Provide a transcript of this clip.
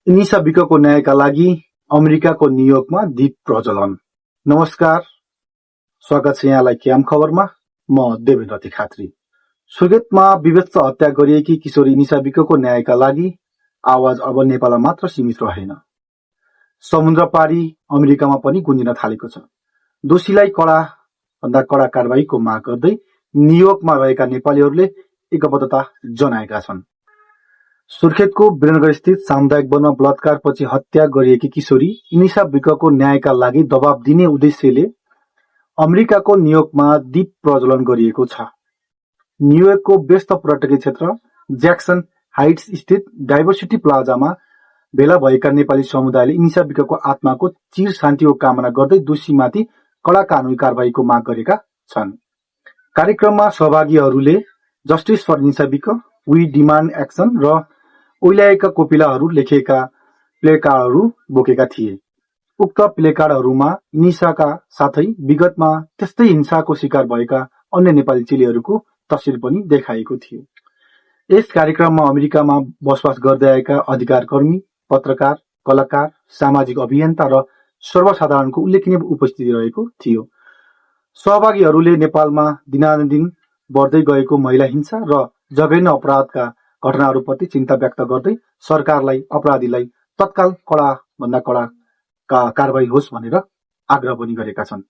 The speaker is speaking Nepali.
निशा विकको न्यायका लागि अमेरिकाको न्युयोर्कमा दीप प्रज्वलन। नमस्कार, स्वागत छ यहाँलाई क्याम खबरमा। म देवेन्द्र तिखात्री। सुर्खेतमा विभत्स हत्या गरिएकी किशोरी निशा विकको न्यायका लागि आवाज अब नेपालमा मात्र सीमित रहेन, समुद्र पारी अमेरिकामा पनि गुन्जिन थालेको छ। दोषीलाई कडा भन्दा कडा कारबाहीको माग गर्दै न्युयोर्कमा रहेका नेपालीहरूले एकबद्धता जनाएका छन्। सुर्खेतको वीरनगर स्थित सामुदायिक वनमा बलात्कारपछि हत्या गरिएकी किशोरी निशा विकको न्यायका लागि दबाब दिने उद्देश्यले अमेरिकाको न्युयोर्कमा दीप प्रज्वलन गरिएको छ। न्युयोर्कको व्यस्त पर्यटकीय क्षेत्र ज्याक्सन हाइट्स स्थित डाइभर्सिटी प्लाजामा भेला भएका नेपाली समुदायले निशा विकको आत्माको चिर शान्तिको कामना गर्दै दोषीमाथि कडा कानूनी कारबाहीको माग गरेका छन्। कार्यक्रममा सहभागीहरूले जस्टिस फर निशा विक, वी डिमान्ड एक्सन र ओइलाएका कोपिलाहरू लेखेका प्लेकार्डहरू बोकेका थिए। उक्त प्लेकार्डहरूमा निशाका साथै विगतमा त्यस्तै हिंसाको शिकार भएका अन्य नेपाली चेलीहरूको तस्बिर पनि देखाएको थियो। यस कार्यक्रममा अमेरिकामा बसोबास गर्दै आएका अधिकारकर्मी, पत्रकार, कलाकार, सामाजिक अभियन्ता र सर्वसाधारणको उल्लेखनीय उपस्थिति रहेको थियो। सहभागीहरूले नेपालमा दिनानुदिन बढ्दै गएको महिला हिंसा र जघन्य अपराधका घटनाहरूप्रति चिन्ता व्यक्त गर्दै सरकारलाई अपराधीलाई तत्काल कडा भन्दा कडा कारबाही होस् भनेर आग्रह पनि गरेका छन्।